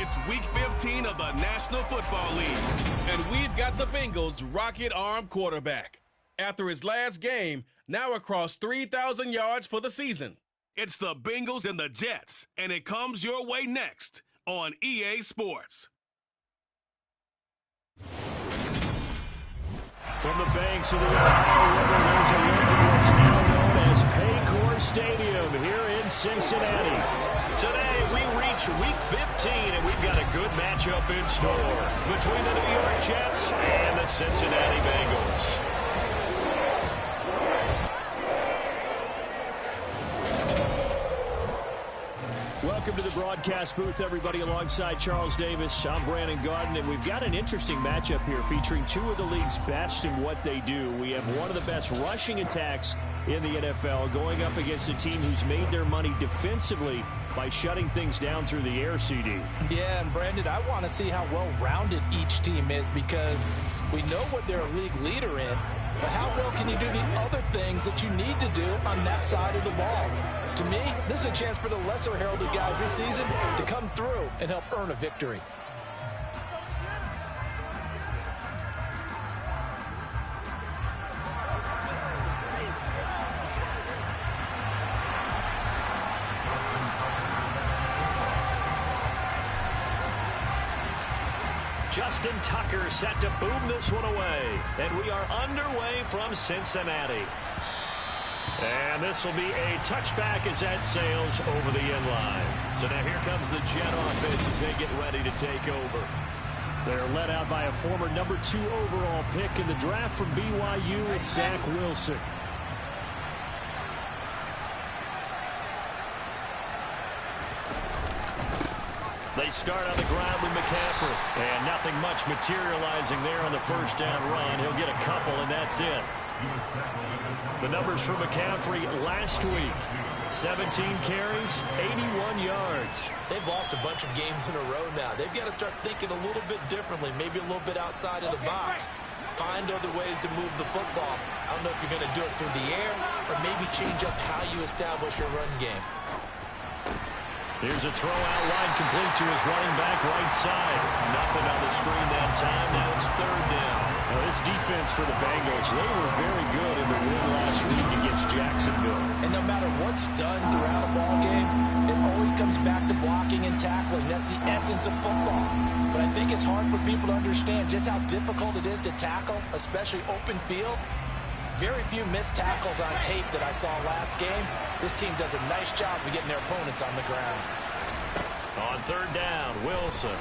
It's Week 15 of the National Football League, and we've got the Bengals' rocket arm quarterback. After his last game, now across 3,000 yards for the season. It's the Bengals and the Jets, and it comes your way next on EA Sports. From the banks of the Ohio River, there's a look at what's now known as Paycor Stadium here in Cincinnati. Today, we reach Week 15, and we've got a good matchup in store between the New York Jets and the Cincinnati Bengals. Welcome to the broadcast booth, everybody, alongside Charles Davis. I'm Brandon Gaudin, and we've got an interesting matchup here featuring two of the league's best in what they do. We have one of the best rushing attacks in the NFL going up against a team who's made their money defensively by shutting things down through the air, CD. Yeah, and Brandon, I want to see how well-rounded each team is because we know what they're a league leader in, but how well can you do the other things that you need to do on that side of the ball? To me, this is a chance for the lesser heralded guys this season to come through and help earn a victory. Justin Tucker set to boom this one away. And we are underway from Cincinnati. And this will be a touchback as that sails over the end line. So now here comes the Jet offense as they get ready to take over. They're led out by a former number 2 overall pick in the draft from BYU, and Zach Wilson. They start on the ground with McCaffrey. And nothing much materializing there on the first down run. He'll get a couple, and that's it. The numbers for McCaffrey last week: 17 carries, 81 yards. They've lost a bunch of games in a row now. They've got to start thinking a little bit differently, maybe a little bit outside of the box. Find other ways to move the football. I don't know if you're going to do it through the air or maybe change up how you establish your run game. Here's a throw out wide, complete to his running back right side. Nothing on the screen that time. Now it's third down. Now this defense for the Bengals, they were very good in the win last week against Jacksonville. And no matter what's done throughout a ball game, it always comes back to blocking and tackling. That's the essence of football. But I think it's hard for people to understand just how difficult it is to tackle, especially open field. Very few missed tackles on tape that I saw last game. This team does a nice job of getting their opponents on the ground. On third down, Wilson.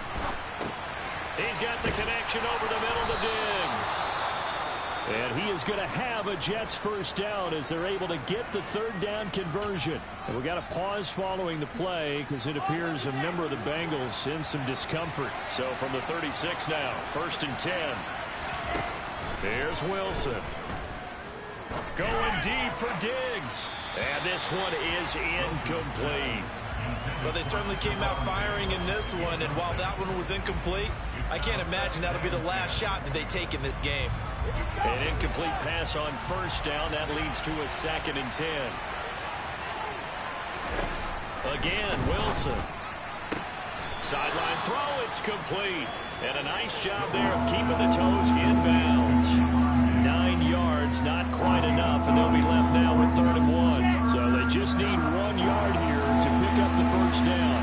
He's got the connection over the middle to Diggs. And he is going to have a Jets first down as they're able to get the third down conversion. And we've got a pause following the play because it appears a member of the Bengals in some discomfort. So from the 36 now, 1st and 10. Here's Wilson. Going deep for Diggs. And this one is incomplete. Well, they certainly came out firing in this one, and while that one was incomplete, I can't imagine that'll be the last shot that they take in this game. An incomplete pass on first down. That leads to a 2nd and 10. Again, Wilson. Sideline throw, it's complete. And a nice job there of keeping the toes in bounds. 9 yards, not quite enough, and they'll be left now with 3rd and 1. So they just need 1 yard here to pick up the first down.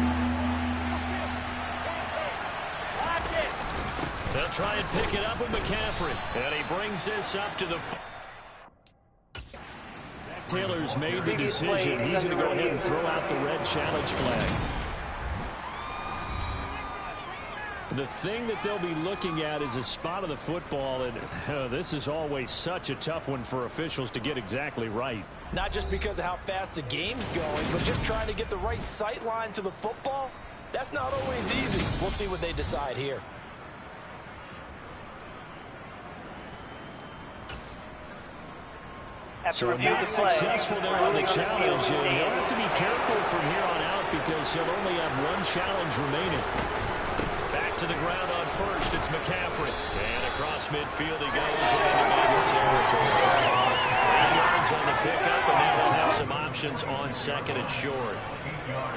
They'll try and pick it up with McCaffrey. And he brings this up to the... Zach Taylor's made the decision. He's going to go ahead and throw out the red challenge flag. The thing that they'll be looking at is a spot of the football, and this is always such a tough one for officials to get exactly right. Not just because of how fast the game's going, but just trying to get the right sight line to the football. That's not always easy. We'll see what they decide here. So not successful there on the challenge. He'll have to be careful from here on out because he'll only have 1 challenge remaining. Back to the ground on first. It's McCaffrey. And across midfield he goes into Bengal territory. 8 yards on the pickup, and now they'll have some options. options on second and short.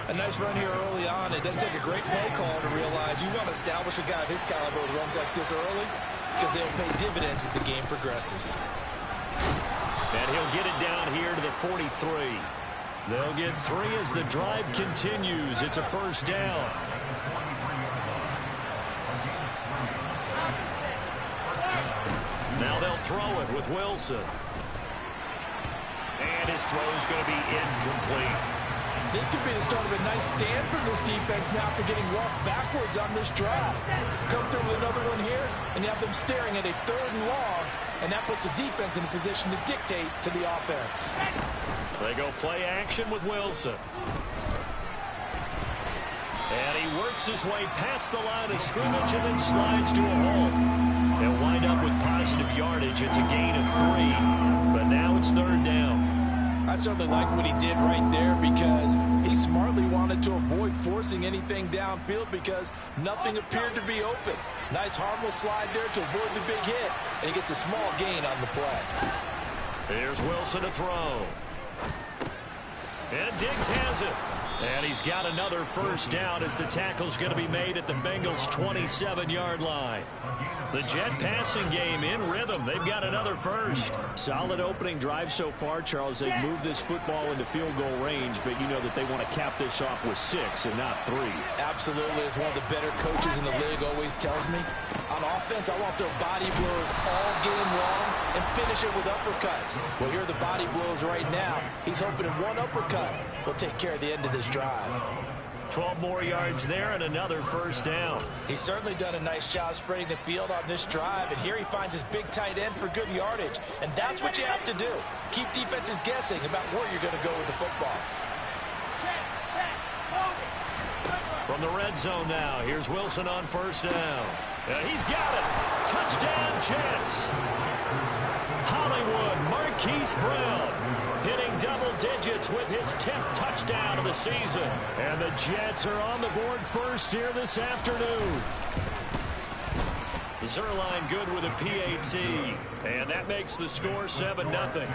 A nice run here early on. It doesn't take a great play call to realize you want to establish a guy of his caliber with runs like this early because they'll pay dividends as the game progresses. And he'll get it down here to the 43. They'll get 3 as the drive continues. It's a first down. Now they'll throw it with Wilson. And his throw is going to be incomplete. This could be the start of a nice stand from this defense now for getting walked backwards on this drive. Come through with another one here, and you have them staring at a 3rd and long, and that puts the defense in a position to dictate to the offense. They go play action with Wilson. And he works his way past the line of scrimmage and then slides to a hole. They'll wind up with positive yardage. It's a gain of 3, but now it's 3rd down. I certainly like what he did right there because he smartly wanted to avoid forcing anything downfield because nothing appeared to be open. Nice harmless slide there to avoid the big hit, and he gets a small gain on the play. Here's Wilson to throw. And Diggs has it. And he's got another first down as the tackle's going to be made at the Bengals' 27-yard line. The Jet passing game in rhythm. They've got another first. Solid opening drive so far, Charles. They've moved this football into field goal range, but you know that they want to cap this off with 6 and not 3. Absolutely. As one of the better coaches in the league always tells me, on offense, I want their body blows all game long and finish it with uppercuts. Well, here are the body blows right now. He's hoping in one uppercut will take care of the end of this drive. 12 more yards there and another first down. He's certainly done a nice job spreading the field on this drive, and here he finds his big tight end for good yardage. And that's what you have to do. Keep defenses guessing about where you're going to go with the football. From the red zone now, here's Wilson on first down. He's got it. Touchdown, Jets. Hollywood, Marquise Brown hitting double digits with his 10th touchdown of the season. And the Jets are on the board first here this afternoon. Zerline good with a PAT. And that makes the score 7-0.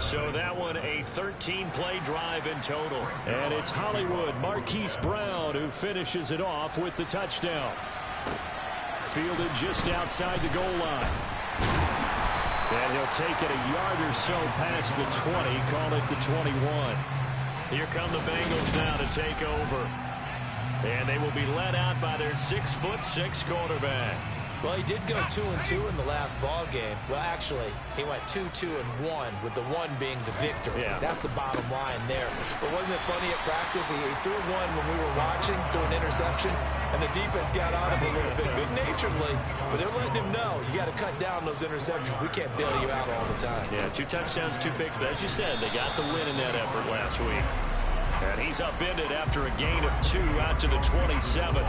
So that one a 13-play drive in total. And it's Hollywood, Marquise Brown, who finishes it off with the touchdown. Fielded just outside the goal line. And he'll take it a yard or so past the 20, call it the 21. Here come the Bengals now to take over. And they will be led out by their 6'6" quarterback. Well, he did go 2-2 in the last ball game. Well, actually, he went 2-2-1, with the 1 being the victory. Yeah. That's the bottom line there. But wasn't it funny at practice? He threw one when we were watching, threw an interception, and the defense got on him a little bit, good-naturedly. But they're letting him know, you got to cut down those interceptions. We can't bail you out all the time. Yeah, 2 touchdowns, 2 picks. But as you said, they got the win in that effort last week. And he's upended after a gain of 2 out to the 27.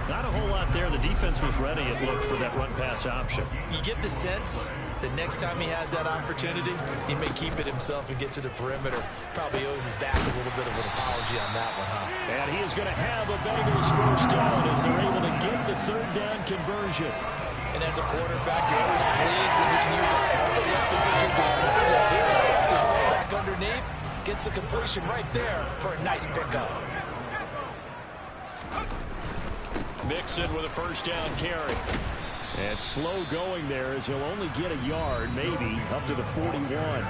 Not a whole lot there. The defense was ready, it looked, for that run-pass option. You get the sense that next time he has that opportunity, he may keep it himself and get to the perimeter. Probably owes his back a little bit of an apology on that one, huh? And he is going to have a Bengals first down as they're able to get the 3rd down conversion. And as a quarterback, you're always pleased when you can use all the weapons at your disposal. Here he spots his fullback underneath, gets the completion right there for a nice pickup. Mixon with a first down carry. And slow going there as he'll only get a yard, maybe, up to the 41.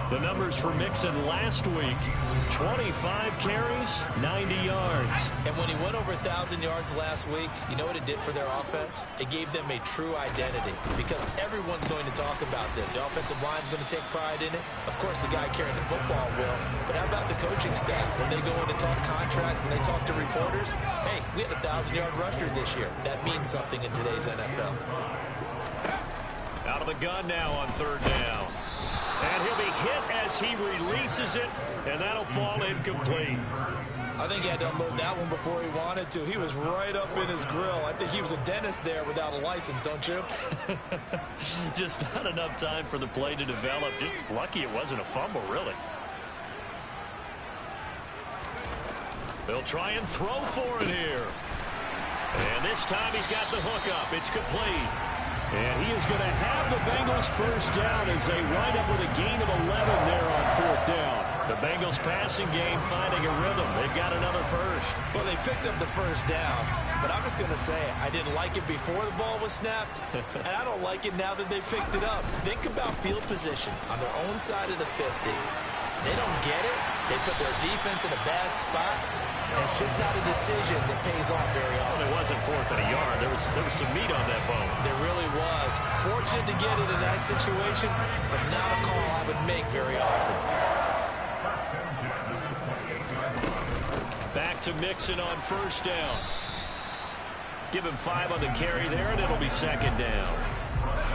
The numbers for Mixon last week, 25 carries, 90 yards. And when he went over 1,000 yards last week, you know what it did for their offense? It gave them a true identity because everyone's going to talk about this. The offensive line's going to take pride in it. Of course, the guy carrying the football will. But how about the coaching staff? When they go in to talk contracts, when they talk to reporters, hey, we had a 1,000-yard rusher this year. That means something in today's NFL. Out of the gun now on 3rd down. And he'll be hit as he releases it, and that'll fall incomplete. I think he had to unload that one before he wanted to. He was right up in his grill. I think he was a dentist there without a license, don't you? Just not enough time for the play to develop. Just lucky it wasn't a fumble, really. They'll try and throw for it here. And this time he's got the hook up. It's complete. And he is going to have the Bengals first down as they wind up with a gain of 11 there on fourth down. The Bengals passing game finding a rhythm. They've got another first. Well, they picked up the first down, but I'm just going to say I didn't like it before the ball was snapped, and I don't like it now that they picked it up. Think about field position on their own side of the 50. They don't get it. They put their defense in a bad spot. And it's just not a decision that pays off very often. Well, it wasn't fourth and a yard. There was some meat on that bone. There really was. Fortunate to get it in that situation, but not a call I would make very often. Back to Mixon on first down. Give him 5 on the carry there, and it'll be second down.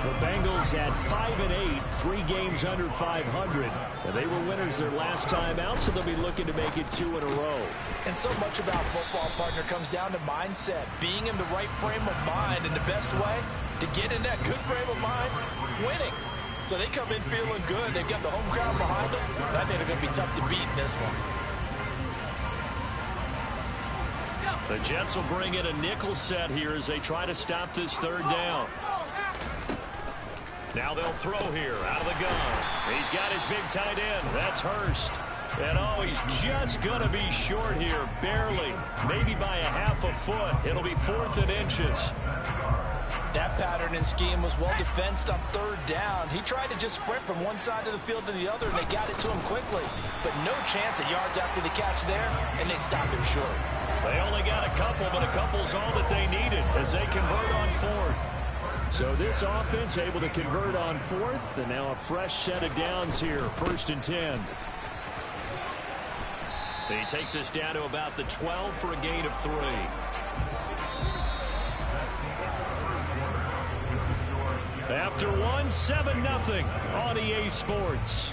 The Bengals at 5-8, 3 games under 500. And they were winners their last time out, so they'll be looking to make it 2 in a row. And so much about football, partner, comes down to mindset. Being in the right frame of mind, and the best way to get in that good frame of mind, winning. So they come in feeling good. They've got the home crowd behind them. And I think they're going to be tough to beat in this one. The Jets will bring in a nickel set here as they try to stop this third down. Now they'll throw here out of the gun. He's got his big tight end. That's Hurst. And oh, he's just going to be short here, barely. Maybe by a half a foot. It'll be 4th and inches. That pattern and scheme was well defensed on third down. He tried to just sprint from one side of the field to the other, and they got it to him quickly. But no chance of yards after the catch there, and they stopped him short. They only got a couple, but a couple's all that they needed as they convert on 4th. So this offense able to convert on 4th, and now a fresh set of downs here, 1st and 10. He takes us down to about the 12 for a gain of 3. After one, 7-0 on EA Sports.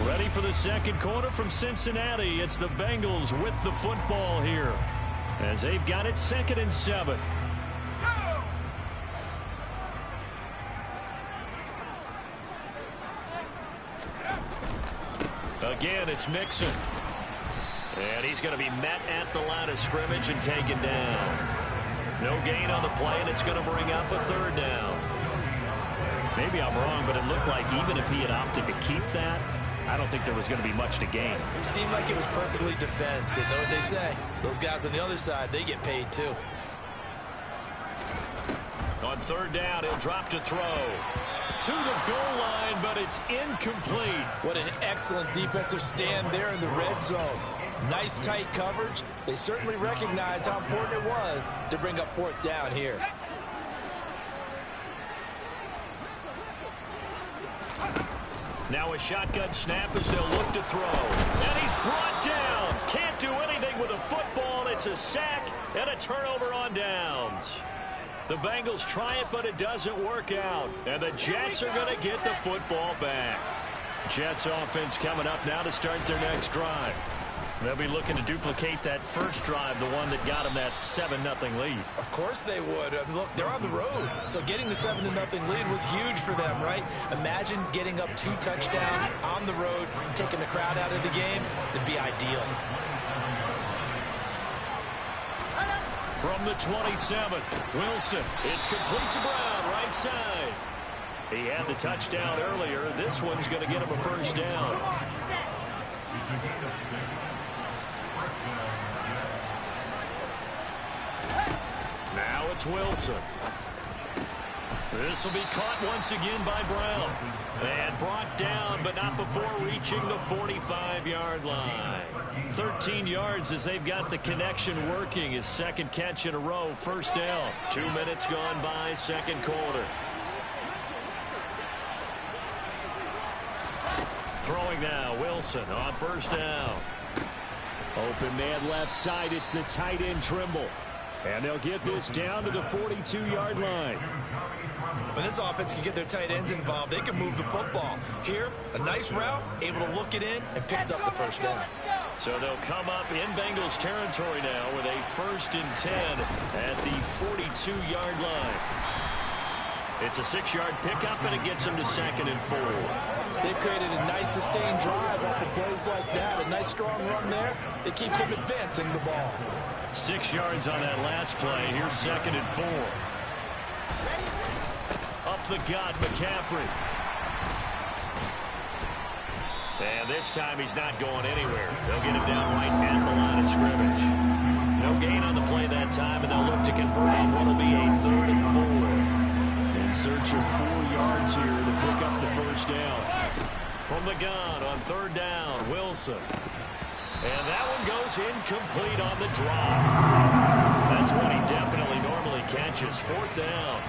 Ready for the second quarter from Cincinnati. It's the Bengals with the football here as they've got it 2nd and 7. Again, it's Mixon. And he's going to be met at the line of scrimmage and taken down. No gain on the play, and it's going to bring up a 3rd down. Maybe I'm wrong, but it looked like even if he had opted to keep that, I don't think there was going to be much to gain. It seemed like it was perfectly defense. You know what they say? Those guys on the other side, they get paid too. On 3rd down, he'll drop to throw. To the goal line, but it's incomplete. What an excellent defensive stand there in the red zone. Nice tight coverage. They certainly recognized how important it was to bring up 4th down here. Now a shotgun snap as they'll look to throw. And he's brought down. Can't do anything with a football. It's a sack and a turnover on downs. The Bengals try it, but it doesn't work out. And the Jets are going to get the football back. Jets offense coming up now to start their next drive. They'll be looking to duplicate that first drive, the one that got them that 7-0 lead. Of course they would. Look, they're on the road. So getting the 7-0 lead was huge for them, right? Imagine getting up 2 touchdowns on the road, taking the crowd out of the game. It'd be ideal. From the 27, Wilson. It's complete to Brown, right side. He had the touchdown earlier. This one's going to get him a first down. Now it's Wilson. This will be caught once again by Brown. And brought down, but not before reaching the 45-yard line. 13 yards as they've got the connection working. His 2nd catch in a row, first down. 2 minutes gone by, 2nd quarter. Throwing now, Wilson on first down. Open man left side, it's the tight end Trimble. And they'll get this down to the 42-yard line. When this offense can get their tight ends involved, they can move the football. Here, a nice route, able to look it in, and picks up the first down. So they'll come up in Bengals territory now with a 1st and 10 at the 42-yard line. It's a 6-yard pickup, and it gets him to 2nd and 4. They've created a nice sustained drive off of plays like that. A nice strong run there. It keeps them advancing the ball. 6 yards on that last play. Here's 2nd and 4. Up the gut, McCaffrey. And this time he's not going anywhere. They'll get him down right at the line of scrimmage. No gain on the play that time, and they'll look to convert on what will be a 3rd and 4. In search of 4 yards here to pick up the first down. From the gun on 3rd down, Wilson. And that one goes incomplete on the drop. That's what he definitely normally catches. 4th down.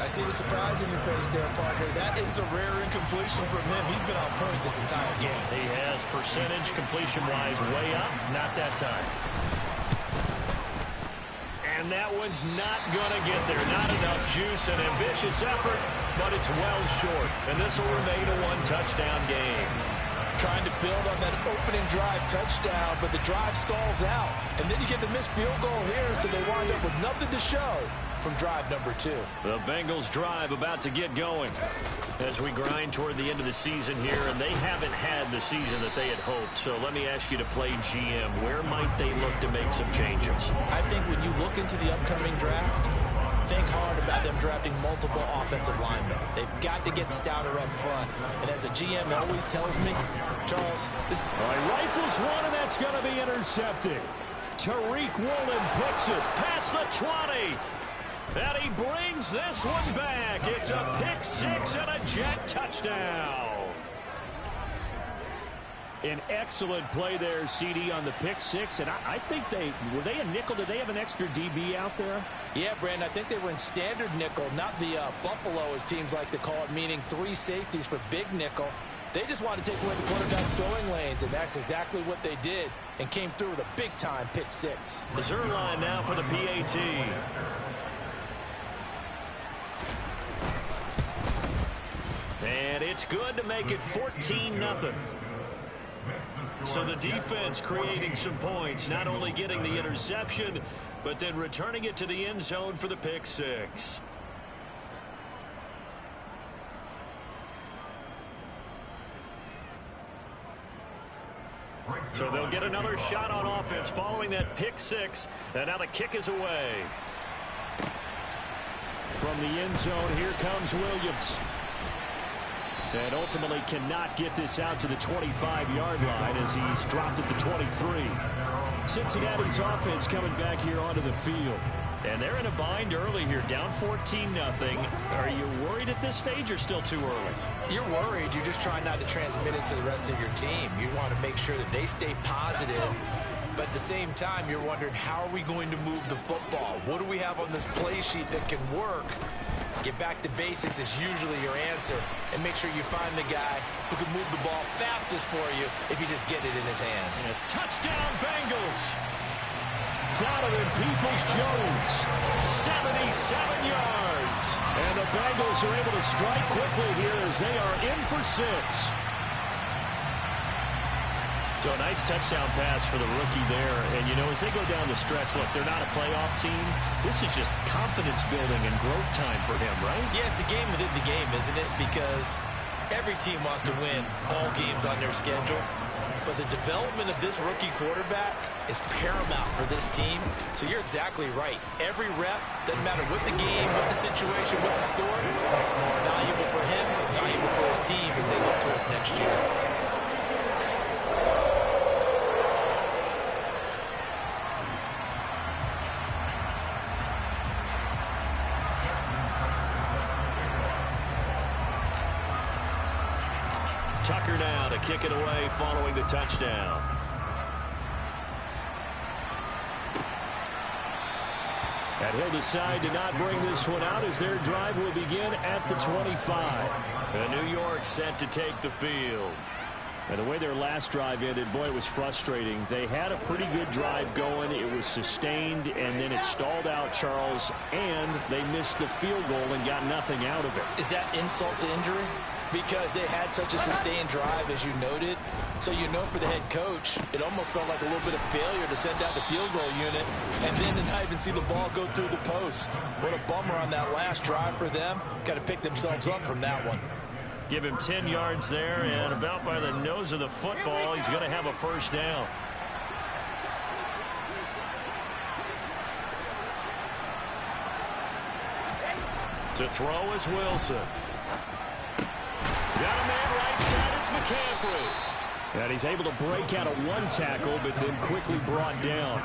I see the surprise in your face there, partner. That is a rare incompletion from him. He's been on point this entire game. He has percentage completion-wise way up. Not that time. And that one's not going to get there. Not enough juice and ambitious effort, but it's well short. And this will remain a 1-touchdown game. Trying to build on that opening drive touchdown, but the drive stalls out. And then you get the missed field goal here, so they wind up with nothing to show from drive number 2. The Bengals drive about to get going as we grind toward the end of the season here, and they haven't had the season that they had hoped. So let me ask you to play GM. Where might they look to make some changes? I think when you look into the upcoming draft, think hard about them drafting multiple offensive linemen. They've got to get stouter up front. And as a GM always tells me, Charles, this... All right, rifles one, and that's going to be intercepted. Tariq Woolen picks it past the 20. And he brings this one back. It's a pick 6 and a Jet touchdown. An excellent play there, CD, on the pick 6. And I think were they a nickel? Did they have an extra DB out there? Yeah, Brandon, I think they were in standard nickel, not the Buffalo, as teams like to call it, meaning 3 safeties for big nickel. They just wanted to take away the quarterback's throwing lanes, and that's exactly what they did, and came through with a big-time pick 6. The Zerline now for the PAT. And it's good to make it 14-0. So the defense creating some points, not only getting the interception, but then returning it to the end zone for the pick 6. So they'll get another shot on offense following that pick 6, and now the kick is away. From the end zone, here comes Williams. And ultimately cannot get this out to the 25-yard line as he's dropped at the 23. Cincinnati's offense coming back here onto the field. And they're in a bind early here, down 14-0. Are you worried at this stage or still too early? You're worried. You're just trying not to transmit it to the rest of your team. You want to make sure that they stay positive. But at the same time, you're wondering, how are we going to move the football? What do we have on this play sheet that can work? Get back to basics is usually your answer. And make sure you find the guy who can move the ball fastest for you if you just get it in his hands. And a touchdown, Bengals. Donovan Peoples-Jones, 77 yards. And the Bengals are able to strike quickly here as they are in for 6. So a nice touchdown pass for the rookie there. And, you know, as they go down the stretch, look, they're not a playoff team. This is just confidence building and growth time for him, right? Yeah, it's a game within the game, isn't it? Because every team wants to win all games on their schedule. But the development of this rookie quarterback is paramount for this team. So you're exactly right. Every rep, doesn't matter what the game, what the situation, what the score, valuable for him, valuable for his team as they look towards next year. Tucker now to kick it away following the touchdown. And he'll decide to not bring this one out as their drive will begin at the 25. And New York set to take the field. And the way their last drive ended, boy, it was frustrating. They had a pretty good drive going. It was sustained, and then it stalled out, Charles, and they missed the field goal and got nothing out of it. Is that insult to injury? Because they had such a sustained drive, as you noted. So you know for the head coach, it almost felt like a little bit of failure to send out the field goal unit and then to not even see the ball go through the post. What a bummer on that last drive for them. Got to pick themselves up from that one. Give him 10 yards there, and about by the nose of the football, he's going to have a first down. To throw is Wilson. Got a man right side, it's McCaffrey. And he's able to break out of one tackle, but then quickly brought down.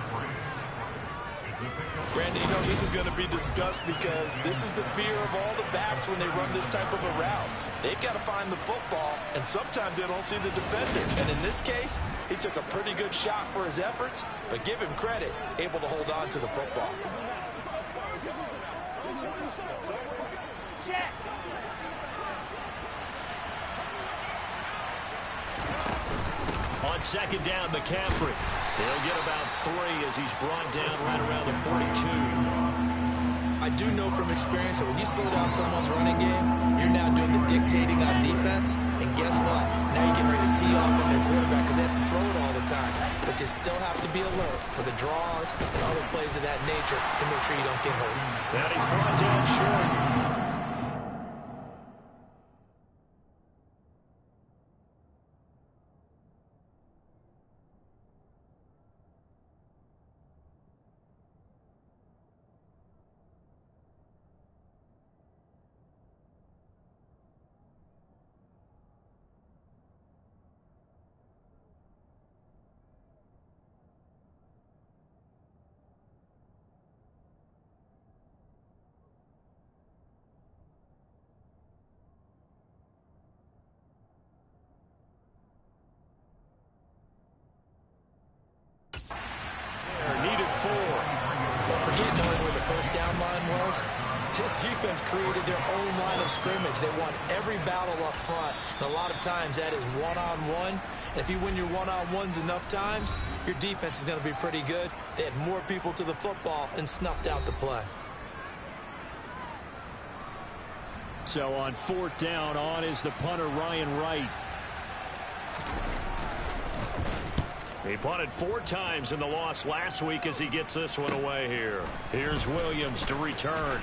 Brandon, you know this is going to be discussed because this is the fear of all the backs when they run this type of a route. They've got to find the football, and sometimes they don't see the defender. And in this case, he took a pretty good shot for his efforts, but give him credit, able to hold on to the football. On second down, McCaffrey. He'll get about 3 as he's brought down right around the 42. I do know from experience that when you slow down someone's running game, you're now doing the dictating on defense. And guess what? Now you're getting ready to tee off on their quarterback because they have to throw it all the time. But you still have to be alert for the draws and other plays of that nature to make sure you don't get hurt. And he's brought down short. This defense created their own line of scrimmage. They won every battle up front. And a lot of times that is one-on-one. And if you win your one-on-ones enough times, your defense is going to be pretty good. They had more people to the football and snuffed out the play. So on fourth down, on is the punter, Ryan Wright. He punted 4 times in the loss last week as he gets this one away here. Here's Williams to return.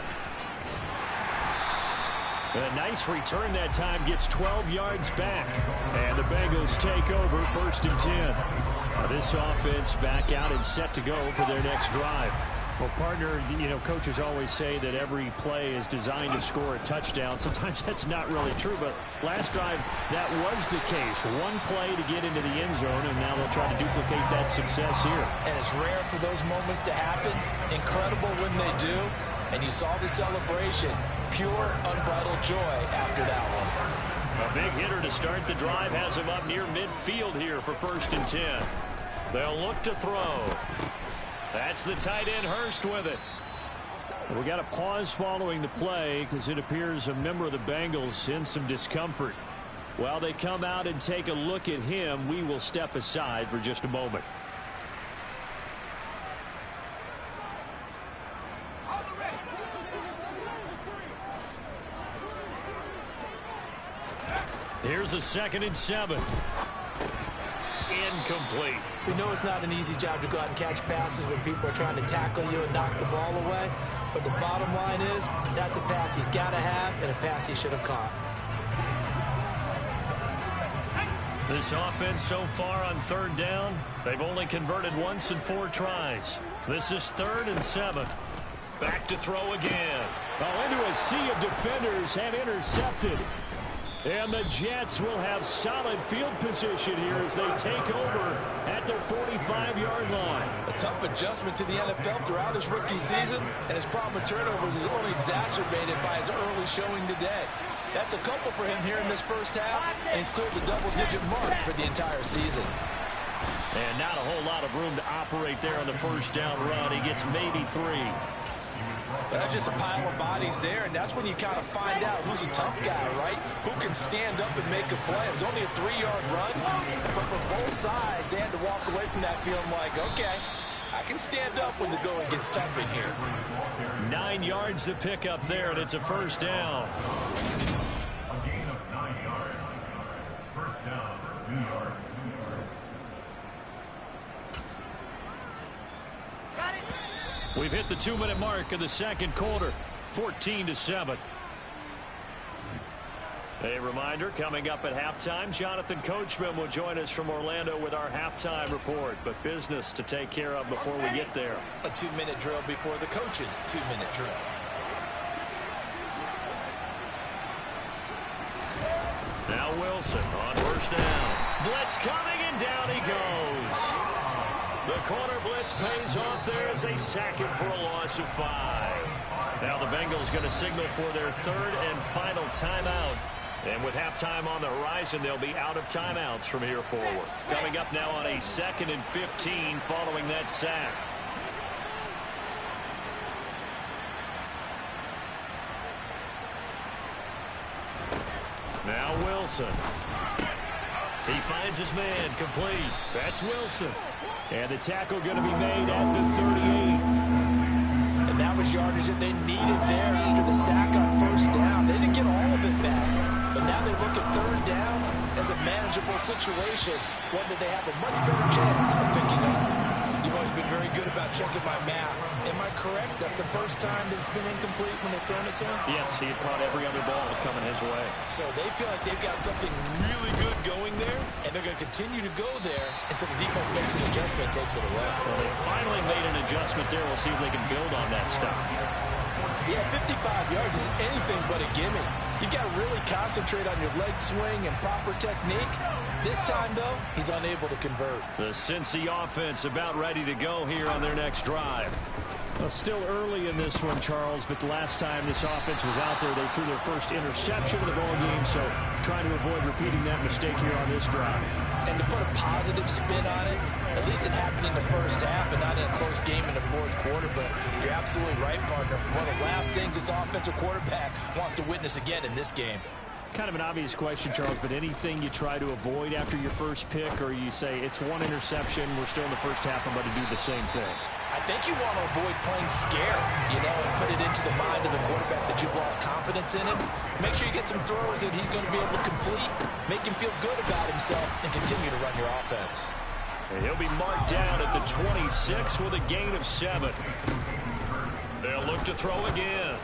A nice return that time, gets 12 yards back. And the Bengals take over 1st and 10. Now this offense back out and set to go for their next drive. Well, partner, you know, coaches always say that every play is designed to score a touchdown. Sometimes that's not really true, but last drive, that was the case. One play to get into the end zone, and now they'll try to duplicate that success here. And it's rare for those moments to happen. Incredible when they do. And you saw the celebration. Pure, unbridled joy after that one. A big hitter to start the drive has him up near midfield here for 1st and 10. They'll look to throw. That's the tight end, Hurst, with it. We got a pause following the play because it appears a member of the Bengals in some discomfort. While they come out and take a look at him, we will step aside for just a moment. Here's a 2nd and 7. Incomplete. We know it's not an easy job to go out and catch passes when people are trying to tackle you and knock the ball away. But the bottom line is, that's a pass he's got to have and a pass he should have caught. This offense so far on 3rd down, they've only converted once in 4 tries. This is 3rd and 7. Back to throw again. Oh, into a sea of defenders and intercepted. And the Jets will have solid field position here as they take over at their 45-yard line. A tough adjustment to the NFL throughout his rookie season, and his problem with turnovers is only exacerbated by his early showing today. That's a couple for him here in this first half, and he's cleared the double-digit mark for the entire season. And not a whole lot of room to operate there on the first down run. He gets maybe 3. But that's just a pile of bodies there, and that's when you kind of find out who's a tough guy, right? Who can stand up and make a play. It was only a 3-yard run, but for both sides, they had to walk away from that feeling like, okay, I can stand up when the going gets tough in here. 9 yards to pick up there, and it's a first down. We've hit the 2-minute mark in the second quarter, 14-7. A reminder, coming up at halftime, Jonathan Coachman will join us from Orlando with our halftime report, but business to take care of before we get there. A 2-minute drill before the coach's 2-minute drill. Now Wilson on first down. Blitz coming, and down he goes. The corner blitz pays off there as they sack him for a loss of 5. Now the Bengals going to signal for their third and final timeout. And with halftime on the horizon, they'll be out of timeouts from here forward. Coming up now on a 2nd and 15 following that sack. Now Wilson. He finds his man complete. That's Wilson. And the tackle going to be made at the 38. And that was yardage that they needed there after the sack on first down. They didn't get all of it back. But now they look at third down as a manageable situation, one that they have a much better chance of picking up. You've always been very good about checking my math. Am I correct? That's the first time that it's been incomplete when they've thrown it to him? Yes, he had caught every other ball coming his way. So they feel like they've got something really good going there, and they're going to continue to go there until the defense makes an adjustment and takes it away. Well, they finally made an adjustment there. We'll see if they can build on that stop. Yeah, 55 yards is anything but a gimme. You've got to really concentrate on your leg swing and proper technique. This time, though, he's unable to convert. The Cincy offense about ready to go here on their next drive. Well, still early in this one, Charles, but the last time this offense was out there, they threw their first interception of the ball game, so trying to avoid repeating that mistake here on this drive. And to put a positive spin on it, at least it happened in the first half and not in a close game in the fourth quarter, but you're absolutely right, partner. One of the last things this offensive quarterback wants to witness again in this game. Kind of an obvious question, Charles, but anything you try to avoid after your first pick, or you say it's one interception, we're still in the first half, I'm going to do the same thing? I think you want to avoid playing scare, and put it into the mind of the quarterback that you've lost confidence in him. Make sure you get some throws that he's going to be able to complete, make him feel good about himself, and continue to run your offense. And he'll be marked down at the 26 with a gain of 7. They'll look to throw again.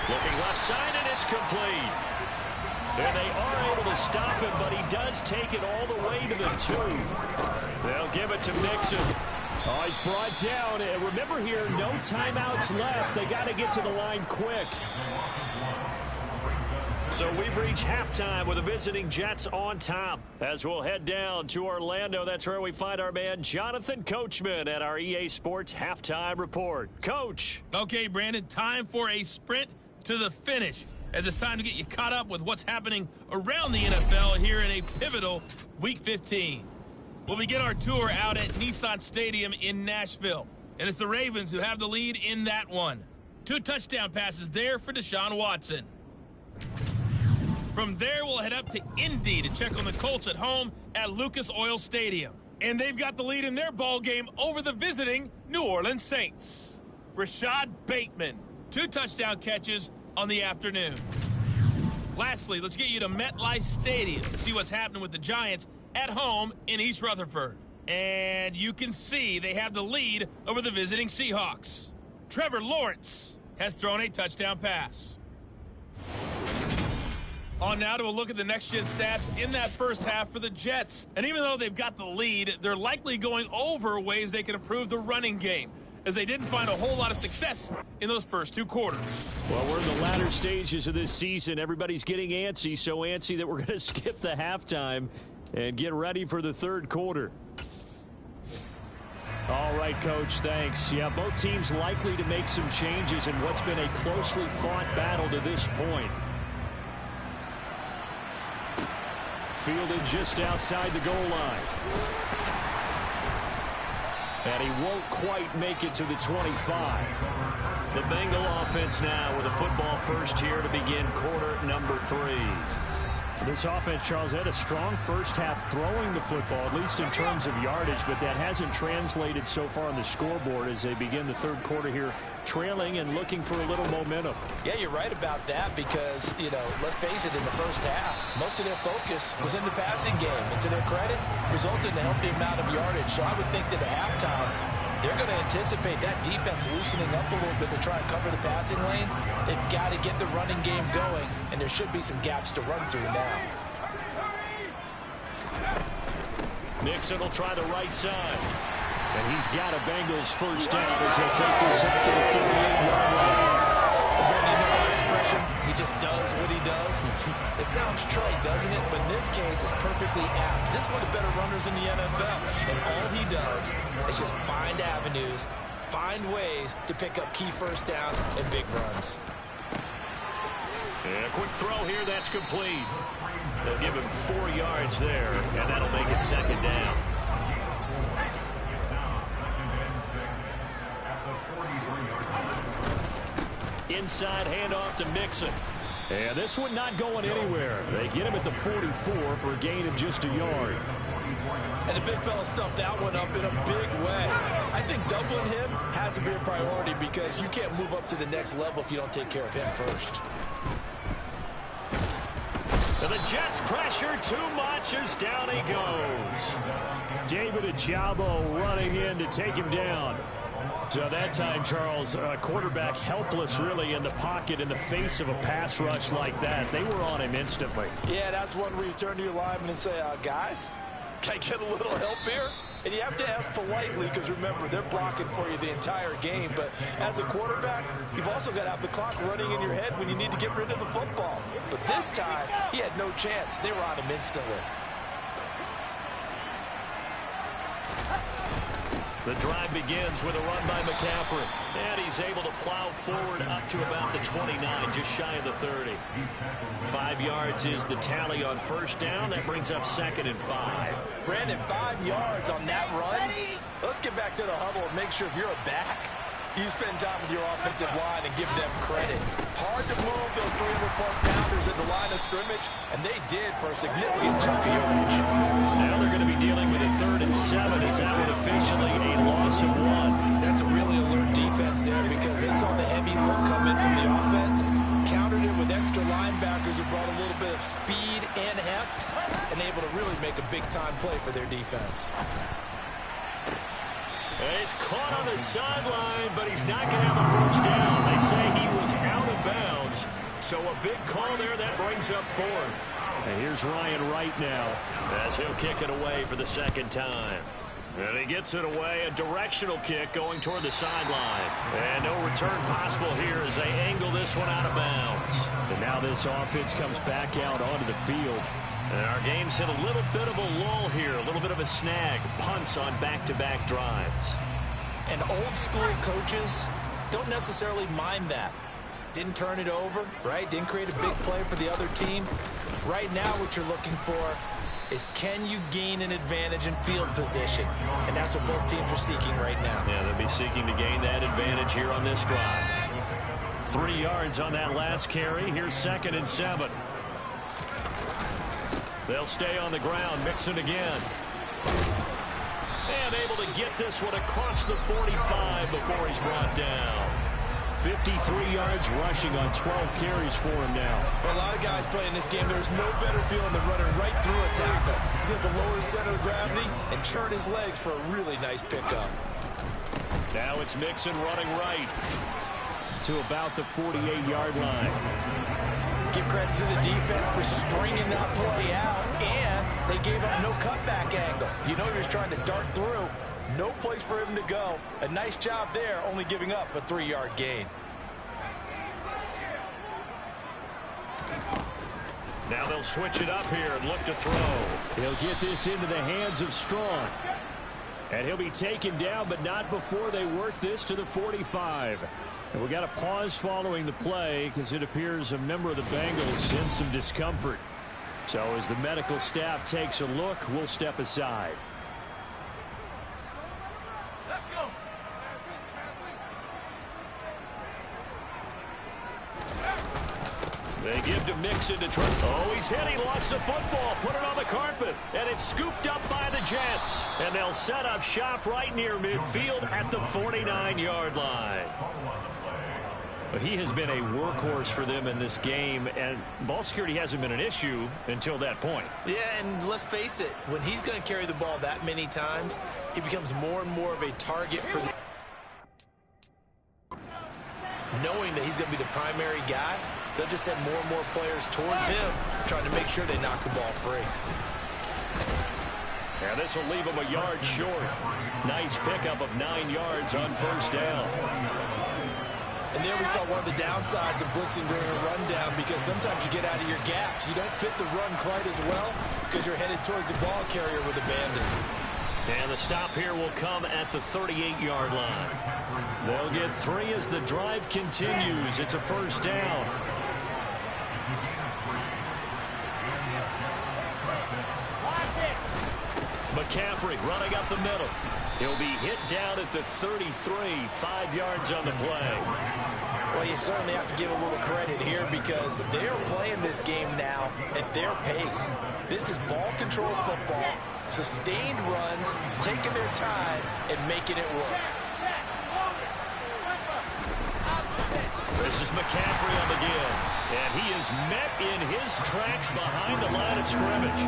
Looking left side, and it's complete. And they are able to stop him, but he does take it all the way to the 2. They'll give it to Mixon. Oh, he's brought down. And remember here, no timeouts left. They got to get to the line quick. So we've reached halftime with the visiting Jets on top. As we'll head down to Orlando, that's where we find our man Jonathan Coachman at our EA Sports Halftime Report. Coach. Okay, Brandon, time for a sprint to the finish, as it's time to get you caught up with what's happening around the NFL here in a pivotal Week 15. We'll begin our tour out at Nissan Stadium in Nashville, and it's the Ravens who have the lead in that one. 2 touchdown passes there for Deshaun Watson. From there, we'll head up to Indy to check on the Colts at home at Lucas Oil Stadium. And they've got the lead in their ball game over the visiting New Orleans Saints. Rashad Bateman, 2 touchdown catches on the afternoon. Lastly, let's get you to MetLife Stadium to see what's happening with the Giants at home in East Rutherford. And you can see they have the lead over the visiting Seahawks. Trevor Lawrence has thrown a touchdown pass. On now to a look at the next-gen stats in that first half for the Jets. And even though they've got the lead, they're likely going over ways they can improve the running game, as they didn't find a whole lot of success in those first 2 quarters. Well, we're in the latter stages of this season. Everybody's getting antsy, so antsy that we're going to skip the halftime and get ready for the third quarter. All right, Coach, thanks. Yeah, both teams likely to make some changes in what's been a closely fought battle to this point. Fielded just outside the goal line. And he won't quite make it to the 25. The Bengal offense now with a football first here to begin quarter number 3. This offense, Charles, had a strong first half throwing the football, at least in terms of yardage, but that hasn't translated so far on the scoreboard as they begin the third quarter here trailing and looking for a little momentum. Yeah, you're right about that because, let's face it, in the first half, most of their focus was in the passing game. And to their credit, resulted in a healthy amount of yardage. So I would think that at halftime, they're going to anticipate that defense loosening up a little bit to try and cover the passing lanes. They've got to get the running game going, and there should be some gaps to run through now. Nixon will try the right side. And he's got a Bengals first down as he'll take this up to the 38-yard line. Expression, he just does what he does. It sounds trite, doesn't it? But in this case, it's perfectly apt. This is one of the better runners in the NFL. And all he does is just find avenues, find ways to pick up key first downs and big runs. And a quick throw here, that's complete. They'll give him 4 yards there, and that'll make it second down. Inside handoff to Mixon. And this one not going anywhere. They get him at the 44 for a gain of just a yard. And the big fella stuffed that one up in a big way. I think doubling him has to be a priority because you can't move up to the next level if you don't take care of him first. And the Jets pressure too much as down he goes. David Ojabo running in to take him down. So that time, Charles, quarterback helpless really in the pocket in the face of a pass rush like that. They were on him instantly. Yeah, that's one where you turn to your lineman and say, guys, can I get a little help here? And you have to ask politely because, remember, they're blocking for you the entire game. But as a quarterback, you've also got to have the clock running in your head when you need to get rid of the football. But this time, he had no chance. They were on him instantly. The drive begins with a run by McCaffrey. And he's able to plow forward up to about the 29, just shy of the 30. 5 yards is the tally on first down. That brings up 2nd and 5. Brandon, 5 yards on that run. Let's get back to the huddle and make sure if you're a back, you spend time with your offensive line and give them credit. Hard to move those 300-plus pounders at the line of scrimmage, and they did for a significant chunk of yardage. Now they're going to be dealing with a 3rd and 7 as that would officially a loss of 1. That's a really alert defense there because they saw the heavy look come in from the offense, countered it with extra linebackers who brought a little bit of speed and heft, and able to really make a big-time play for their defense. He's caught on the sideline, but he's not going to have a first down. They say he was out of bounds. So a big call there that brings up 4th. And here's Ryan Wright now as he'll kick it away for the 2nd time. And he gets it away, a directional kick going toward the sideline. And no return possible here as they angle this one out of bounds. And now this offense comes back out onto the field. And our game's hit a little bit of a lull here, a little bit of a snag. Punts on back-to-back drives. And old-school coaches don't necessarily mind that. Didn't turn it over, right? Didn't create a big play for the other team. Right now what you're looking for is can you gain an advantage in field position? And that's what both teams are seeking right now. Yeah, they'll be seeking to gain that advantage here on this drive. 3 yards on that last carry. Here's 2nd and 7. They'll stay on the ground. Mixon again. And able to get this one across the 45 before he's brought down. 53 yards rushing on 12 carries for him now. For a lot of guys playing this game, there's no better feeling than running right through a tackle. He's able to lower his center of gravity and churn his legs for a really nice pickup. Now it's Mixon running right to about the 48-yard line. Give credit to the defense for stringing that play out, and they gave up no cutback angle. You know you're trying to dart through. No place for him to go. A nice job there, only giving up a 3-yard gain. Now they'll switch it up here and look to throw. He'll get this into the hands of Strong. And he'll be taken down, but not before they work this to the 45. And we got a pause following the play because it appears a member of the Bengals in some discomfort. So as the medical staff takes a look, we'll step aside. Let's go. They give to Mixon to try. Oh, he's hit. He lost the football. Put it on the carpet. And it's scooped up by the Jets. And they'll set up shop right near midfield at the 49-yard line. He has been a workhorse for them in this game, and ball security hasn't been an issue until that point. Yeah, and let's face it, when he's going to carry the ball that many times, he becomes more and more of a target for the... Knowing that he's going to be the primary guy, they'll just send more and more players towards him, trying to make sure they knock the ball free. And this will leave him a yard short. Nice pickup of 9 yards on first down. And there we saw one of the downsides of blitzing during a rundown, because sometimes you get out of your gaps. You don't fit the run quite as well because you're headed towards the ball carrier with a bandit. And the stop here will come at the 38-yard line. They'll get 3 as the drive continues. It's a first down. McCaffrey running up the middle. He'll be hit down at the 33, 5 yards on the play. Well, you certainly have to give a little credit here because they're playing this game now at their pace. This is ball control football, sustained runs, taking their time and making it work. This is McCaffrey on the give. And he is met in his tracks behind the line of scrimmage.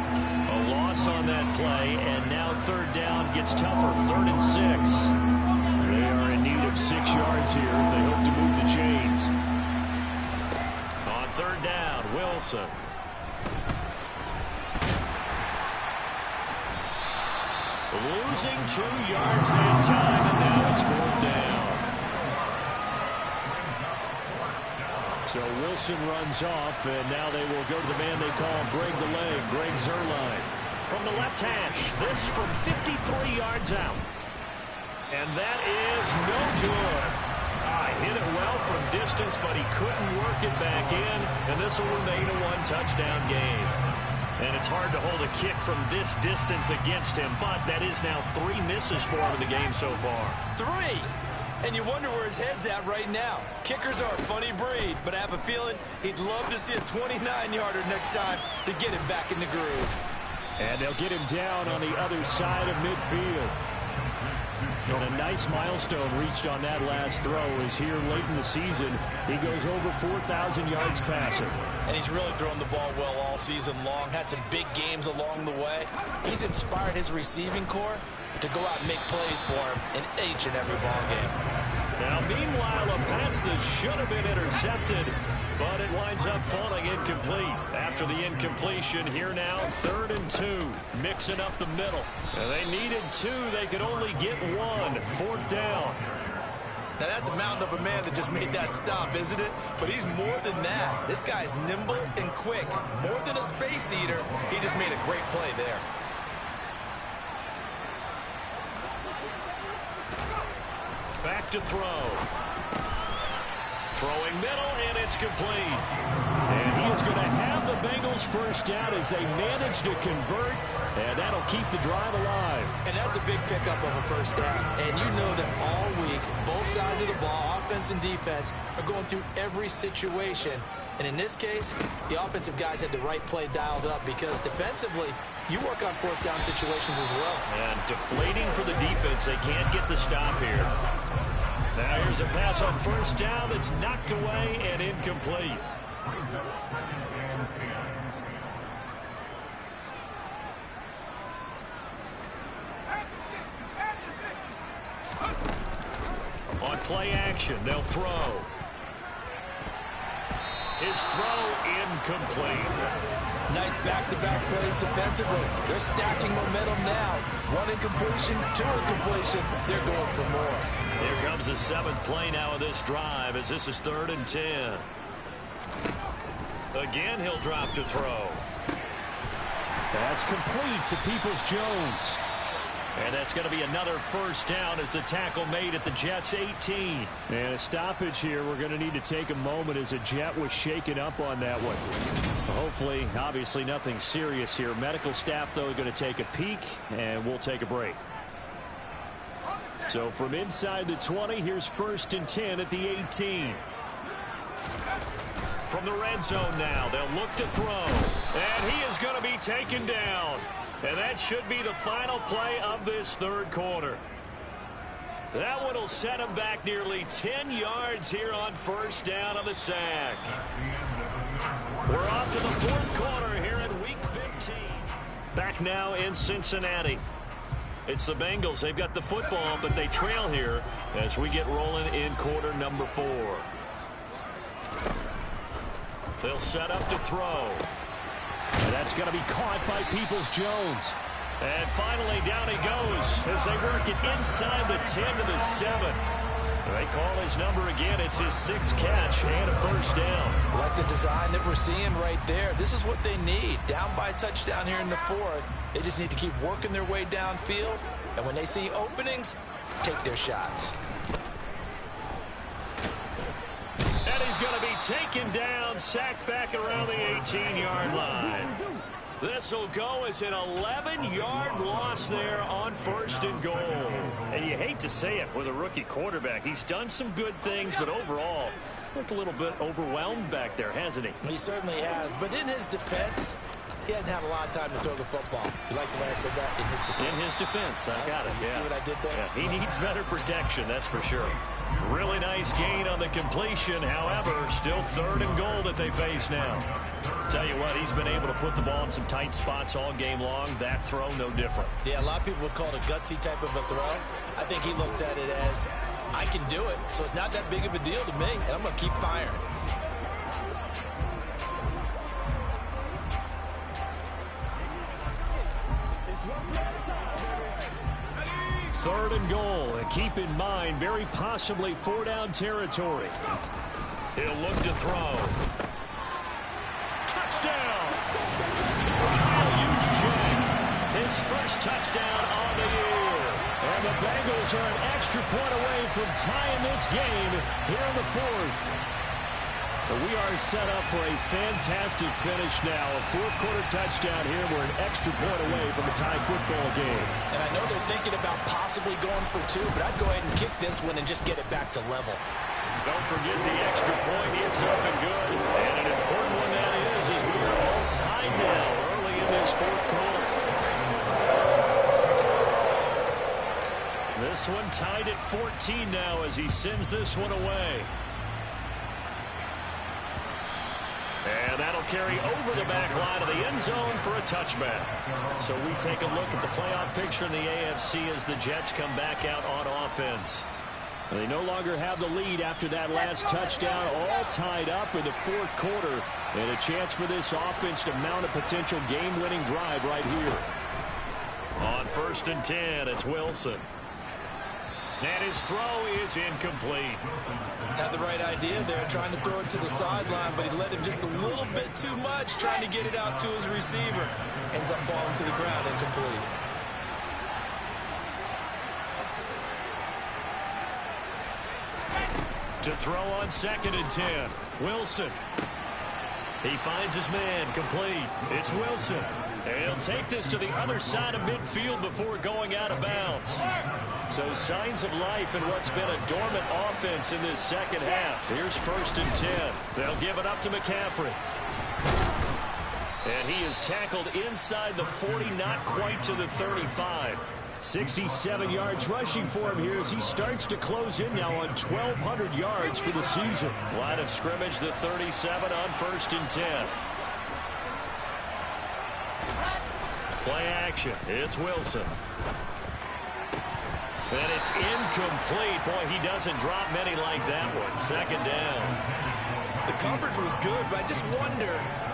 A loss on that play, and now third down gets tougher. 3rd and 6. They are in need of 6 yards here if they hope to move the chains. On third down, Wilson. Losing 2 yards that time, and now it's 4th down. So Wilson runs off, and now they will go to the man they call Greg the Leg, Greg Zuerlein. From the left hash, this from 53 yards out. And that is no good. Hit it well from distance, but he couldn't work it back in, and this will remain a 1-touchdown game. And it's hard to hold a kick from this distance against him, but that is now 3 misses for him in the game so far. 3! And you wonder where his head's at right now. Kickers are a funny breed, but I have a feeling he'd love to see a 29-yarder next time to get him back in the groove. And they'll get him down on the other side of midfield. And a nice milestone reached on that last throw is here late in the season. He goes over 4,000 yards passing. And he's really thrown the ball well all season long. Had some big games along the way. He's inspired his receiving corps to go out and make plays for him in each and every ball game. Now, meanwhile, a pass that should have been intercepted, but it winds up falling incomplete. After the incompletion, here now, 3rd and 2, mixing up the middle. And they needed 2. They could only get 1. 4th down. Now, that's a mountain of a man that just made that stop, isn't it? But he's more than that. This guy's nimble and quick. More than a space eater, he just made a great play there. Back to throw. Throwing middle, and it's complete. And he is going to have the Bengals first down as they manage to convert, and that'll keep the drive alive. And that's a big pickup of a first down. And you know that all week, both sides of the ball, offense and defense, are going through every situation. And in this case, the offensive guys had the right play dialed up because defensively, you work on 4th down situations as well. And deflating for the defense. They can't get the stop here. Now here's a pass on first down that's knocked away and incomplete. On play action, they'll throw. His throw incomplete. Nice back-to-back plays defensively. They're stacking momentum now. 1 incompletion, 2 incompletion. They're going for more. Here comes the 7th play now of this drive as this is 3rd and 10. Again, he'll drop to throw. That's complete to Peoples-Jones. And that's going to be another first down as the tackle made at the Jets' 18. And a stoppage here. We're going to need to take a moment as a Jet was shaken up on that one. Hopefully, obviously nothing serious here. Medical staff, though, are going to take a peek, and we'll take a break. So from inside the 20, here's 1st and 10 at the 18. From the red zone now, they'll look to throw. And he is going to be taken down. And that should be the final play of this 3rd quarter. That one will set him back nearly 10 yards here on first down on the sack. We're off to the fourth quarter here in Week 15. Back now in Cincinnati. It's the Bengals. They've got the football, but they trail here as we get rolling in quarter number 4. They'll set up to throw. And that's going to be caught by Peoples-Jones. And finally, down he goes as they work it inside the 10 to the 7. They call his number again. It's his 6th catch and a first down. Like the design that we're seeing right there. This is what they need. Down by a touchdown here in the 4th. They just need to keep working their way downfield. And when they see openings, take their shots. And he's going to be taken down, sacked back around the 18-yard line. This will go as an 11-yard loss there on first and goal. And you hate to say it with a rookie quarterback. He's done some good things, but overall, looked a little bit overwhelmed back there, hasn't he? He certainly has. But in his defense, he hasn't had a lot of time to throw the football. You like the way I said that? In his defense. In his defense. I got it. You see what I did there? Yeah, he needs better protection, that's for sure. Really nice gain on the completion. However, still 3rd and goal that they face now. Tell you what, he's been able to put the ball in some tight spots all game long. That throw, no different. Yeah, a lot of people would call it a gutsy type of a throw. I think he looks at it as, I can do it, so it's not that big of a deal to me, and I'm going to keep firing. Third and goal, and keep in mind, very possibly 4-down territory. He'll look to throw. Touchdown! Kyle Juszczyk, his first touchdown on the year. And the Bengals are an extra point away from tying this game here in the 4th. We are set up for a fantastic finish now. A fourth-quarter touchdown here. We're an extra point away from a tie football game. And I know they're thinking about possibly going for 2, but I'd go ahead and kick this one and just get it back to level. Don't forget the extra point. It's up and good. And an important one that is as we are all tied now early in this fourth quarter. This one tied at 14 now as he sends this one away. And that'll carry over the back line of the end zone for a touchback. So we take a look at the playoff picture in the AFC as the Jets come back out on offense. They no longer have the lead after that last touchdown, all tied up in the fourth quarter. And a chance for this offense to mount a potential game-winning drive right here. On 1st and 10, it's Wilson. And his throw is incomplete. Had the right idea there, trying to throw it to the sideline, but he let him just a little bit too much, trying to get it out to his receiver. Ends up falling to the ground, incomplete. To throw on 2nd and 10, Wilson. He finds his man, complete. It's Wilson. And he'll take this to the other side of midfield before going out of bounds. So signs of life in what's been a dormant offense in this second half. Here's 1st and 10. They'll give it up to McCaffrey. And he is tackled inside the 40, not quite to the 35. 67 yards rushing for him here as he starts to close in now on 1,200 yards for the season. Line of scrimmage, the 37 on 1st and 10. Play action. It's Wilson. And it's incomplete. Boy, he doesn't drop many like that one. 2nd down. The coverage was good, but I just wonder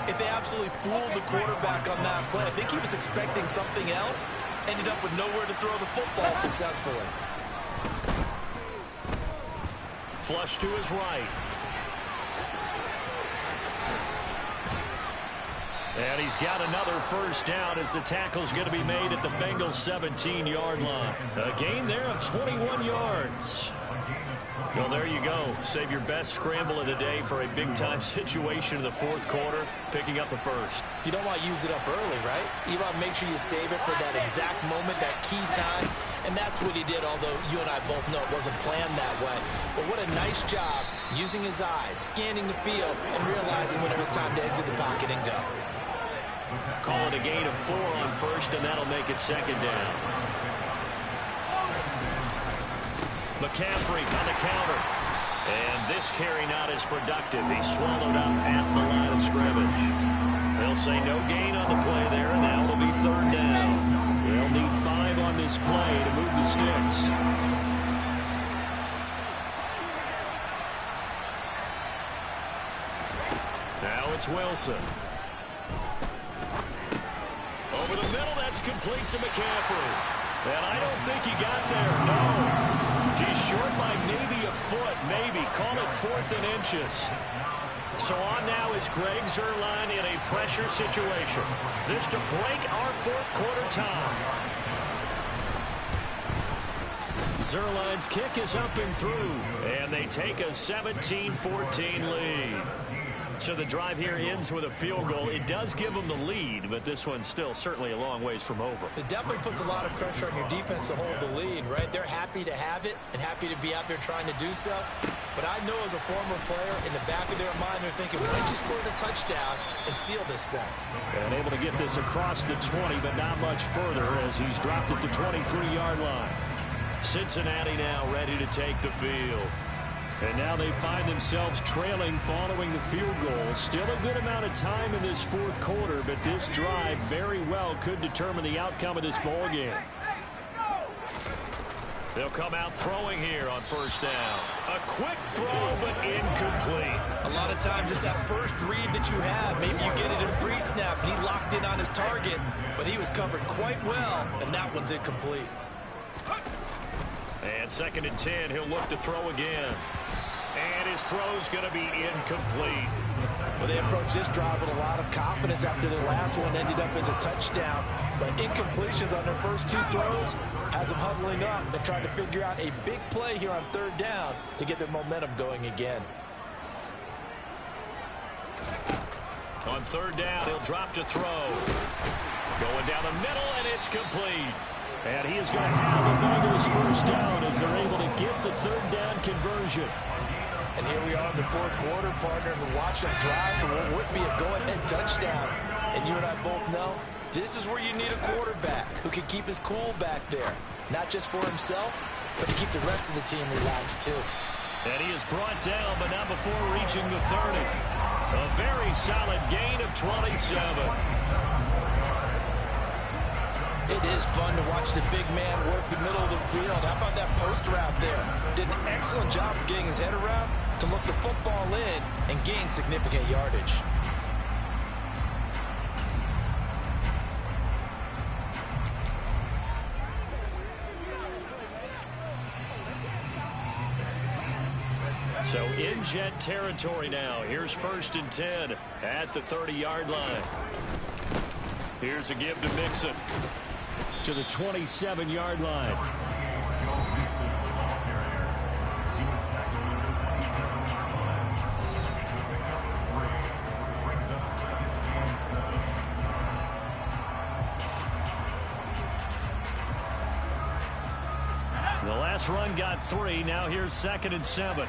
if they absolutely fooled the quarterback on that play. I think he was expecting something else. Ended up with nowhere to throw the football successfully. Flush to his right. And he's got another 1st down as the tackle's going to be made at the Bengals 17-yard line. A gain there of 21 yards. Well, there you go. Save your best scramble of the day for a big-time situation in the fourth quarter, picking up the 1st. You don't want to use it up early, right? You want to make sure you save it for that exact moment, that key time. And that's what he did, although you and I both know it wasn't planned that way. But what a nice job using his eyes, scanning the field, and realizing when it was time to exit the pocket and go. Call it a gain of 4 on 1st, and that'll make it 2nd down. McCaffrey on the counter. And this carry not as productive. He's swallowed up at the line of scrimmage. They'll say no gain on the play there, and now it'll be third down. They'll need 5 on this play to move the sticks. Now it's Wilson. Over the middle, that's complete to McCaffrey. And I don't think he got there, no. He's short by maybe a foot, maybe. Call it 4th and inches. So on now is Greg Zuerlein in a pressure situation. This to break our 4th quarter tie. Zuerlein's kick is up and through. And they take a 17-14 lead. So the drive here ends with a field goal. It does give them the lead, but this one's still certainly a long ways from over. It definitely puts a lot of pressure on your defense to hold the lead, right? They're happy to have it and happy to be out there trying to do so. But I know as a former player, in the back of their mind, they're thinking, why don't you score the touchdown and seal this thing? And able to get this across the 20, but not much further as he's dropped at the 23-yard line. Cincinnati now ready to take the field. And now they find themselves trailing following the field goal. Still a good amount of time in this 4th quarter, but this drive very well could determine the outcome of this ball game. They'll come out throwing here on first down. A quick throw, but incomplete. A lot of times it's that first read that you have. Maybe you get it in pre-snap, and he locked in on his target, but he was covered quite well, and that one's incomplete. And 2nd and 10, he'll look to throw again. And his throw's going to be incomplete. Well, they approached this drive with a lot of confidence after their last one ended up as a touchdown. But incompletions on their first 2 throws has them huddling up and trying to figure out a big play here on 3rd down to get their momentum going again. On 3rd down, he'll drop to throw. Going down the middle, and it's complete. And he is going to have the Bengals first down as they're able to get the 3rd down conversion. And here we are in the 4th quarter, partner, and watch them drive for what would be a go-ahead touchdown. And you and I both know this is where you need a quarterback who can keep his cool back there. Not just for himself, but to keep the rest of the team relaxed too. And he is brought down, but not before reaching the 30. A very solid gain of 27. It is fun to watch the big man work the middle of the field. How about that post route there? Did an excellent job of getting his head around to look the football in and gain significant yardage. So in Jet territory now. Here's 1st and 10 at the 30-yard line. Here's a give to Mixon. To the 27-yard line. The last run got 3. Now here's 2nd and 7.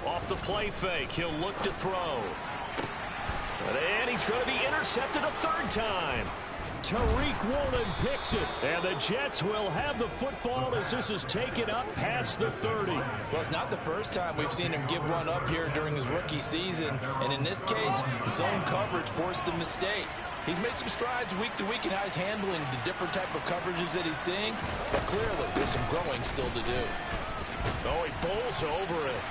Off the play fake. He'll look to throw. And he's going to be intercepted a 3rd time. Tariq Woolen picks it. And the Jets will have the football as this is taken up past the 30. Well, it's not the first time we've seen him give one up here during his rookie season. And in this case, zone coverage forced the mistake. He's made some strides week to week in how he's handling the different type of coverages that he's seeing. But clearly, there's some growing still to do. Oh, he bowls over it.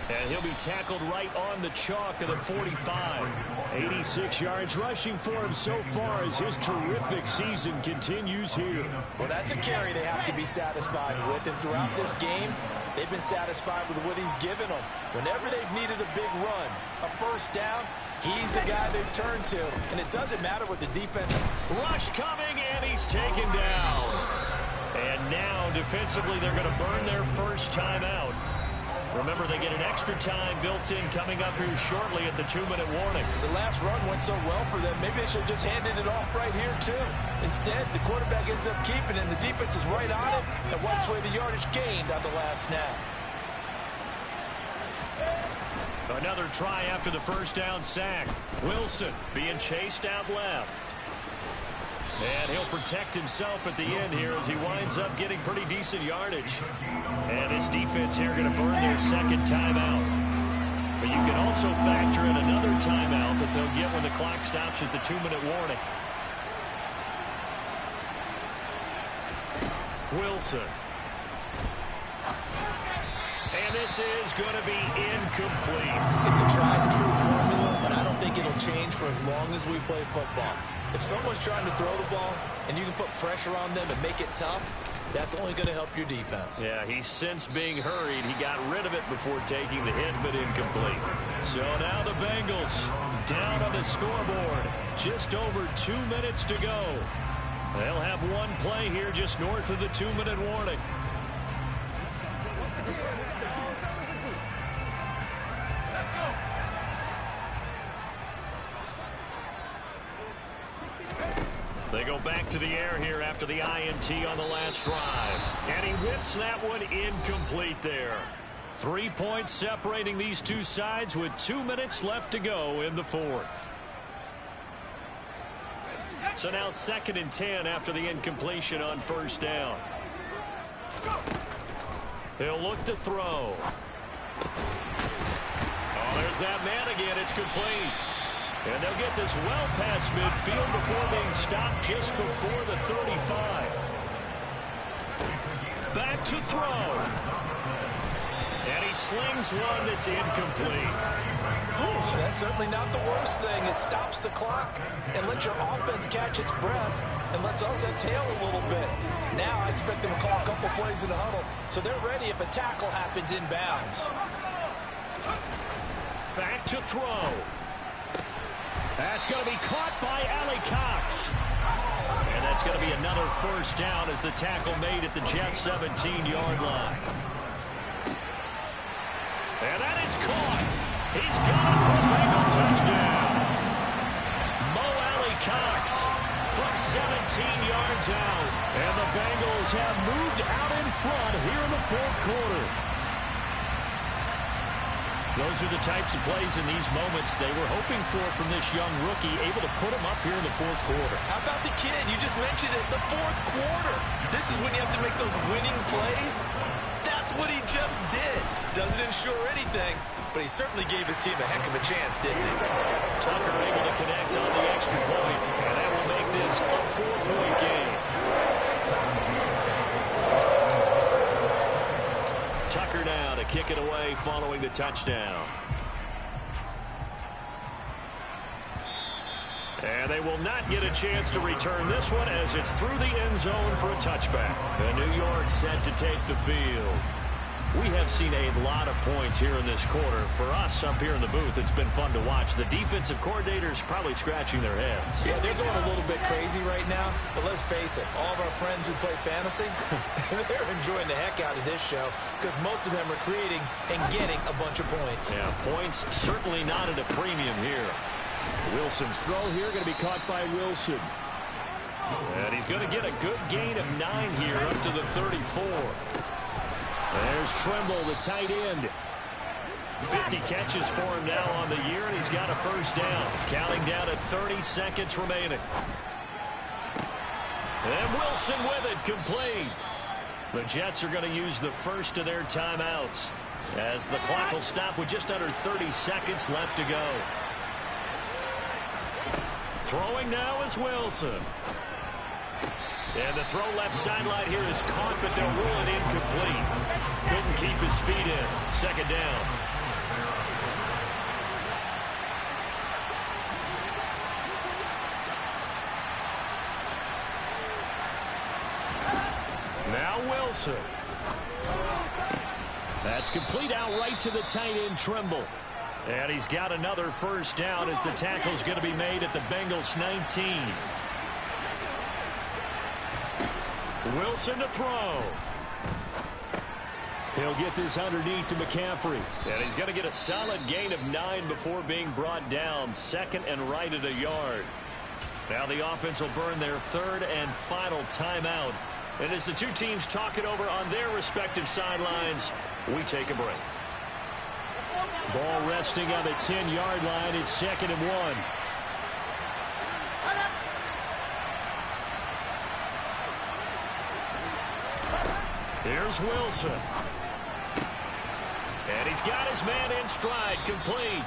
And he'll be tackled right on the chalk of the 45. 86 yards rushing for him so far as his terrific season continues here. Well, that's a carry they have to be satisfied with. And throughout this game, they've been satisfied with what he's given them. Whenever they've needed a big run, a first down, he's the guy they've turned to. And it doesn't matter what the defense. Rush coming, and he's taken down. And now, defensively, they're going to burn their first time out. Remember, they get an extra time built in coming up here shortly at the 2-minute warning. The last run went so well for them. Maybe they should have just handed it off right here, too. Instead, the quarterback ends up keeping it, and the defense is right on it and wipes away the yardage gained on the last snap. Another try after the first down sack. Wilson being chased out left. And he'll protect himself at the end here as he winds up getting pretty decent yardage. And his defense here going to burn their second timeout. But you can also factor in another timeout that they'll get when the clock stops at the 2-minute warning. Wilson. And this is going to be incomplete. It's a tried and true formula, and I don't think it'll change for as long as we play football. If someone's trying to throw the ball and you can put pressure on them and make it tough, that's only going to help your defense. Yeah, he's since being hurried. He got rid of it before taking the hit, but incomplete. So now the Bengals down on the scoreboard. Just over 2 minutes to go. They'll have one play here just north of the 2-minute warning. They go back to the air here after the INT on the last drive. And he whips that one incomplete there. 3 points separating these two sides with 2 minutes left to go in the fourth. So now 2nd and 10 after the incompletion on first down. He'll look to throw. Oh, there's that man again. It's complete. And they'll get this well past midfield before being stopped just before the 35. Back to throw. And he slings one that's incomplete. That's certainly not the worst thing. It stops the clock and lets your offense catch its breath and lets us exhale a little bit. Now I expect them to call a couple plays in the huddle so they're ready if a tackle happens inbounds. Back to throw. That's going to be caught by Ali Cox. And that's going to be another first down as the tackle made at the Jets' 17-yard line. And that is caught. He's got it for a Bengal touchdown. Mo Ali Cox from 17 yards out. And the Bengals have moved out in front here in the fourth quarter. Those are the types of plays in these moments they were hoping for from this young rookie, able to put him up here in the fourth quarter. How about the kid? You just mentioned it, the fourth quarter. This is when you have to make those winning plays. That's what he just did. Doesn't ensure anything, but he certainly gave his team a heck of a chance, didn't he? Tucker able to connect on the extra point, and that will make this a 4-point game. Tucker now to kick it away following the touchdown. And they will not get a chance to return this one as it's through the end zone for a touchback. And New York set to take the field. We have seen a lot of points here in this quarter. For us up here in the booth, it's been fun to watch. The defensive coordinators probably scratching their heads. Yeah, they're going a little bit crazy right now. But let's face it, all of our friends who play fantasy, they're enjoying the heck out of this show because most of them are creating and getting a bunch of points. Yeah, points certainly not at a premium here. Wilson's throw here going to be caught by Wilson. And he's going to get a good gain of 9 here up to the 34. There's Tremble, the tight end. 50 catches for him now on the year, and he's got a first down. Counting down to 30 seconds remaining. And Wilson with it, complete. The Jets are going to use the first of their timeouts as the clock will stop with just under 30 seconds left to go. Throwing now is Wilson. And the throw left sideline here is caught, but they'll rule it incomplete. Couldn't keep his feet in. Second down. Now Wilson. That's complete out right to the tight end, Tremble. And he's got another first down as the tackle's going to be made at the Bengals 19. Wilson to throw. He'll get this underneath to McCaffrey. And he's going to get a solid gain of 9 before being brought down. Second and right at a yard. Now the offense will burn their third and final timeout. And as the two teams talk it over on their respective sidelines, we take a break. Ball resting on the 10-yard line. It's 2nd and 1. Here's Wilson. And he's got his man in stride, complete.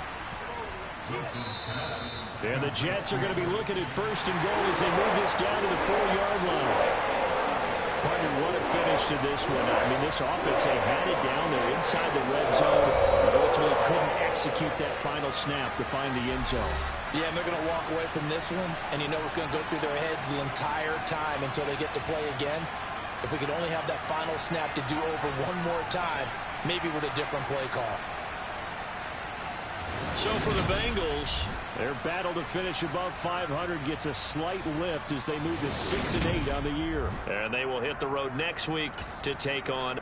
And the Jets are going to be looking at first and goal as they move this down to the 4-yard line. Partner, what a finish to this one. I mean, this offense, they had it down there inside the red zone, but ultimately couldn't execute that final snap to find the end zone. Yeah, and they're going to walk away from this one, and you know what's going to go through their heads the entire time until they get to play again. If we could only have that final snap to do over one more time, maybe with a different play call. So for the Bengals, their battle to finish above 500 gets a slight lift as they move to 6-8 on the year. And they will hit the road next week to take on